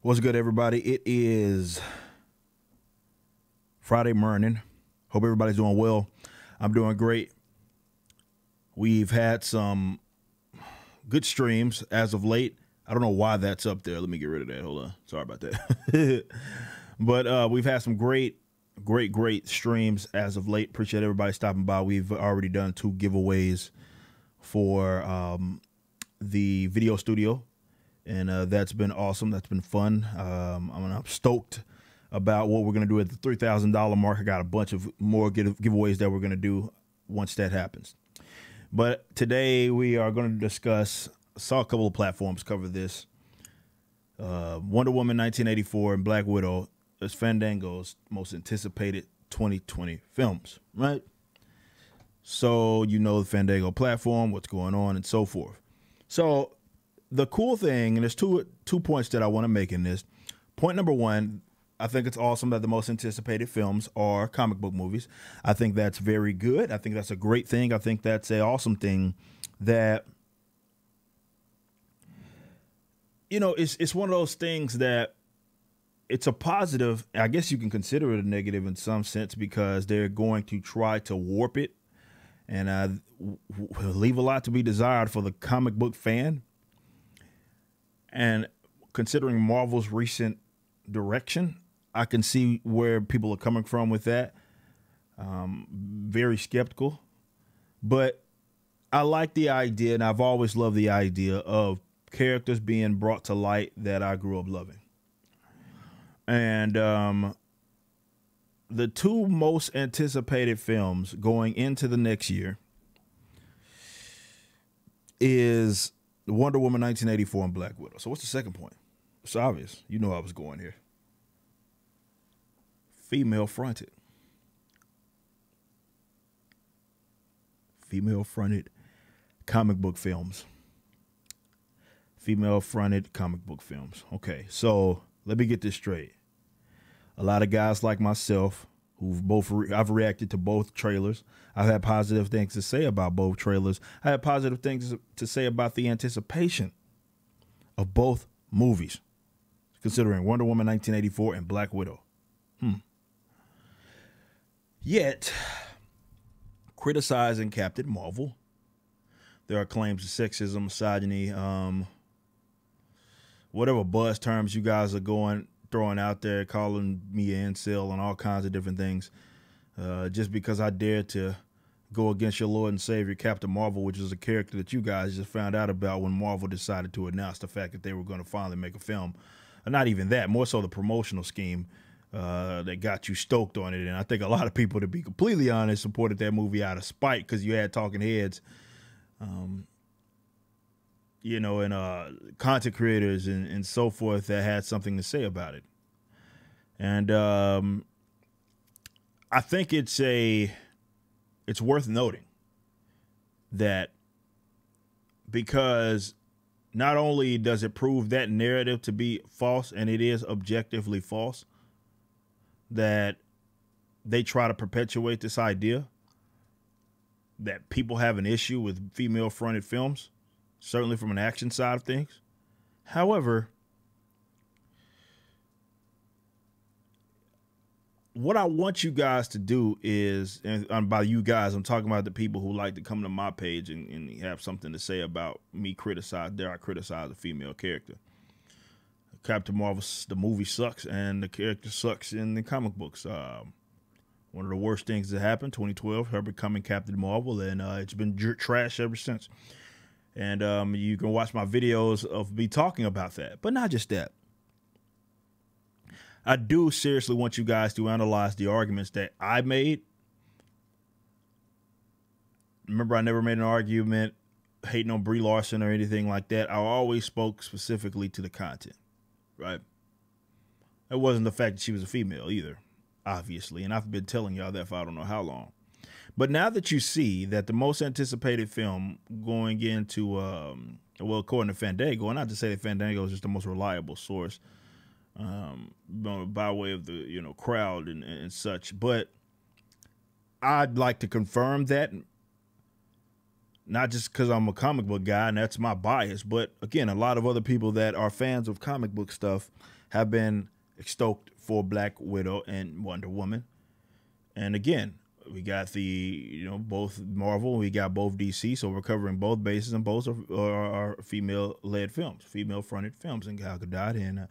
What's good, everybody? It is Friday morning. Hope everybody's doing well. I'm doing great. We've had some good streams as of late. I don't know why that's up there. Let me get rid of that. Hold on. Sorry about that. But we've had some great streams as of late. Appreciate everybody stopping by. We've already done 2 giveaways for the video studio, and that's been awesome. That's been fun. I'm stoked about what we're going to do at the $3,000 mark. I got a bunch of more giveaways that we're going to do once that happens. But today we are going to discuss, saw a couple of platforms cover this, Wonder Woman 1984 and Black Widow as Fandango's most anticipated 2020 films, right? So you know the Fandango platform, what's going on, and so forth. So the cool thing, and there's two points that I want to make in this. Point number one, I think it's awesome that the most anticipated films are comic book movies. I think that's very good. I think that's a great thing. I think that's an awesome thing that, you know, it's one of those things that it's a positive. I guess you can consider it a negative in some sense because they're going to try to warp it and leave a lot to be desired for the comic book fan. And considering Marvel's recent direction, I can see where people are coming from with that. Very skeptical. But I like the idea, and I've always loved the idea of characters being brought to light that I grew up loving. And the 2 most anticipated films going into the next year is Wonder Woman 1984 and Black Widow. So what's the second point? It's obvious. You know I was going here. Female fronted. Female fronted comic book films. Female fronted comic book films. Okay, so let me get this straight. A lot of guys like myself I've reacted to both trailers. I've had positive things to say about both trailers. I have positive things to say about the anticipation of both movies, considering Wonder Woman 1984 and Black Widow. Yet, criticizing Captain Marvel, there are claims of sexism, misogyny, whatever buzz terms you guys are throwing out there, calling me an incel and all kinds of different things, just because I dared to go against your Lord and Savior, Captain Marvel, which is a character that you guys just found out about when Marvel decided to announce the fact that they were going to finally make a film. Not even that, more so the promotional scheme that got you stoked on it. And I think a lot of people, to be completely honest, supported that movie out of spite because you had talking heads, you know, and content creators and so forth that had something to say about it. And I think it's worth noting that because not only does it prove that narrative to be false, and it is objectively false, that they try to perpetuate this idea that people have an issue with female-fronted films, certainly from an action side of things. However, what I want you guys to do is, and by you guys, I'm talking about the people who like to come to my page and have something to say about me dare I criticize a female character. Captain Marvel, the movie sucks, and the character sucks in the comic books. One of the worst things that happened, 2012, her becoming Captain Marvel, and it's been trash ever since. And you can watch my videos of me talking about that. But not just that. I do seriously want you guys to analyze the arguments that I made. Remember, I never made an argument hating on Brie Larson or anything like that. I always spoke specifically to the content, right? It wasn't the fact that she was a female either, obviously. And I've been telling y'all that for I don't know how long. But now that you see that the most anticipated film going into, well, according to Fandango, not to say that Fandango is just the most reliable source, by way of the, you know, crowd and such, but I'd like to confirm that not just because I'm a comic book guy and that's my bias, but again, a lot of other people that are fans of comic book stuff have been stoked for Black Widow and Wonder Woman. And again, we got both Marvel, we got both DC, so we're covering both bases, and both are female-led films, female-fronted films, and Gal Gadot and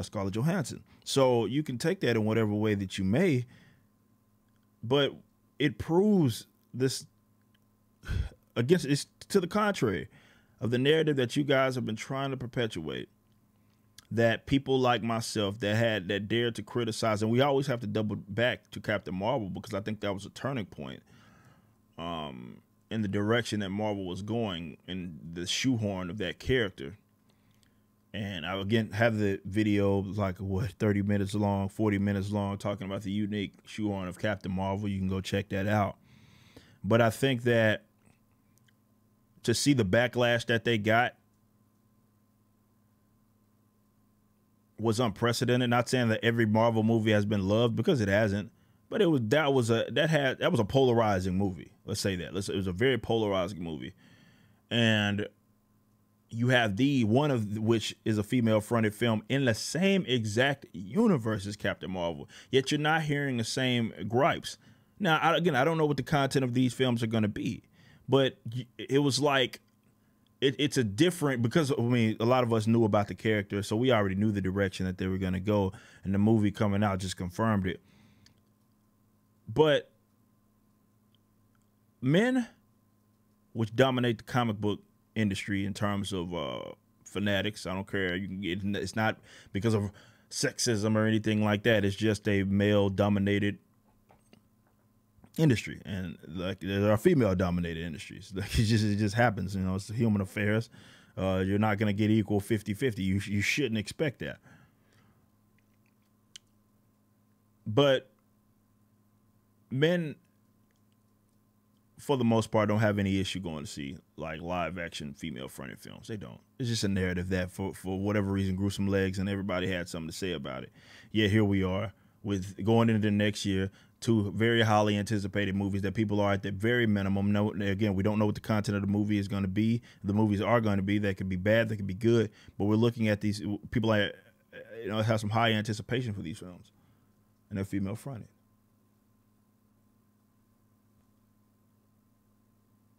Scarlett Johansson. So you can take that in whatever way that you may, but it proves this against, it's to the contrary of the narrative that you guys have been trying to perpetuate, that people like myself that dared to criticize, and we always have to double back to Captain Marvel because I think that was a turning point in the direction that Marvel was going and the shoehorn of that character. And I, again, have the video, like, 30 minutes long, 40 minutes long, talking about the unique shoehorn of Captain Marvel. You can go check that out. But I think that to see the backlash that they got was unprecedented. Not saying that every Marvel movie has been loved, because it hasn't, but that was a polarizing movie. Let's say that. It was a very polarizing movie. And you have one of which is a female-fronted film in the same exact universe as Captain Marvel, yet you're not hearing the same gripes. Now, I don't know what the content of these films are going to be, but it was like, it's a different, because, I mean, a lot of us knew about the character, so we already knew the direction that they were going to go, and the movie coming out just confirmed it. But men, which dominate the comic book industry in terms of fanatics, I don't care, it's not because of sexism or anything like that, it's just a male-dominated industry, and like there are female-dominated industries. Like it just happens, it's human affairs. You're not going to get equal 50-50. You shouldn't expect that. But men, for the most part, don't have any issue going to see like live-action female-fronted films. They don't. It's just a narrative that, for whatever reason, grew some legs, and everybody had something to say about it. Yeah, here we are with going into the next year, 2 very highly anticipated movies that people are at the very minimum. No, again, we don't know what the content of the movie is going to be. The movies are going to be. They could be bad. They could be good. But we're looking at these people that have some high anticipation for these films, and they're female-fronted.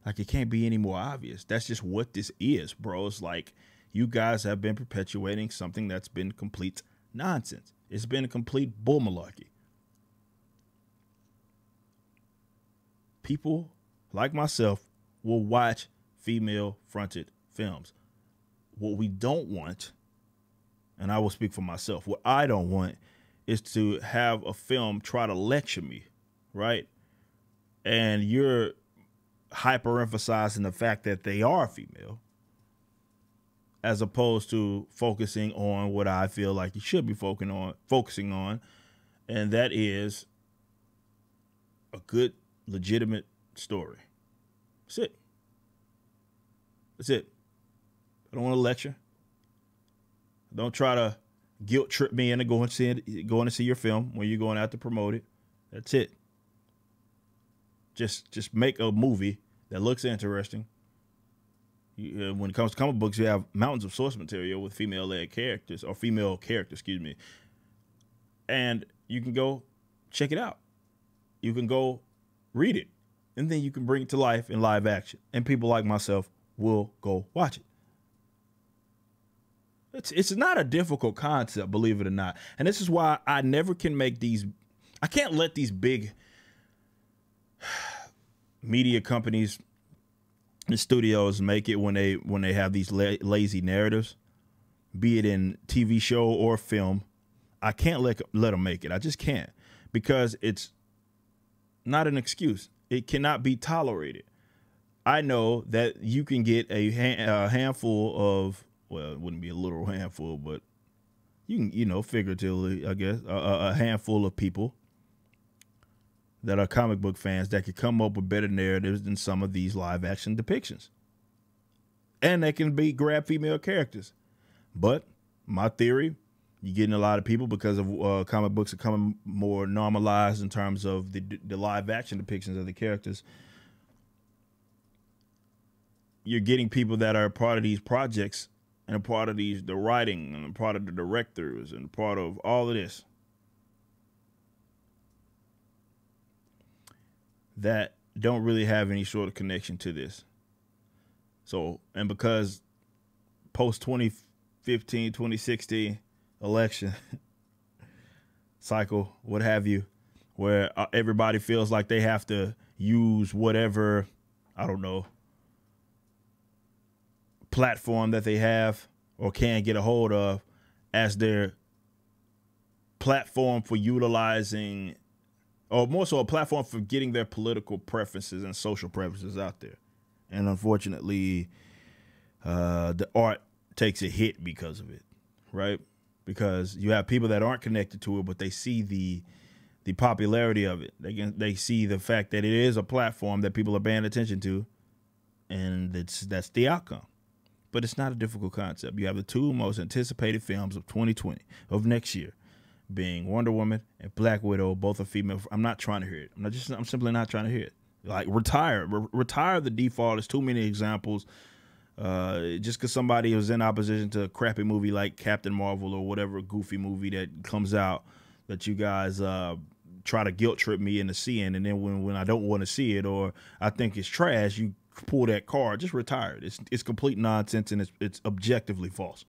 Like, it can't be any more obvious. That's just what this is, bro. It's like you guys have been perpetuating something that's been complete nonsense. It's been a complete bull malarkey. People like myself will watch female-fronted films. What we don't want, and I will speak for myself, what I don't want is to have a film try to lecture me, right? And you're hyper-emphasizing the fact that they are female, as opposed to focusing on what I feel like you should be focusing on, and that is a good, legitimate story. That's it. That's it. I don't want to lecture. Don't try to guilt trip me into going to see your film when you're going out to promote it. That's it. Just make a movie that looks interesting. When it comes to comic books, you have mountains of source material with female-led characters, or female characters, excuse me. And you can go check it out. You can go read it, and then you can bring it to life in live action. And people like myself will go watch it. It's not a difficult concept, believe it or not. And this is why I never can make these. I can't let these big media companies and studios make it when they have these lazy narratives, be it in TV show or film. I can't let them make it. I just can't, because it's not an excuse. It cannot be tolerated. I know that you can get a handful of, well, it wouldn't be a literal handful, but you can, figuratively, I guess, a handful of people that are comic book fans that could come up with better narratives than some of these live action depictions. And they can grab female characters. But my theory, you're getting a lot of people, because of comic books are becoming more normalized in terms of the live action depictions of the characters. you're getting people that are a part of these projects and a part of the writing and a part of the directors and part of all of this that don't really have any sort of connection to this. So, and because post 2015, 2016 election cycle, what have you, where everybody feels like they have to use whatever, I don't know, platform that they have or can get a hold of as their platform for utilizing, or more so a platform for getting their political preferences and social preferences out there. And unfortunately, the art takes a hit because of it, right? Because you have people that aren't connected to it, but they see the popularity of it. They see the fact that it is a platform that people are paying attention to, and that's the outcome. But it's not a difficult concept. You have the two most anticipated films of 2020, of next year, being Wonder Woman and Black Widow, both are female. I'm not trying to hear it. I'm simply not trying to hear it. Like, retire the default. There's too many examples. Just because somebody was in opposition to a crappy movie like Captain Marvel or whatever goofy movie that comes out that you guys try to guilt trip me into seeing, and then when I don't want to see it or I think it's trash, you pull that card. Just retire it. It's complete nonsense, and it's objectively false.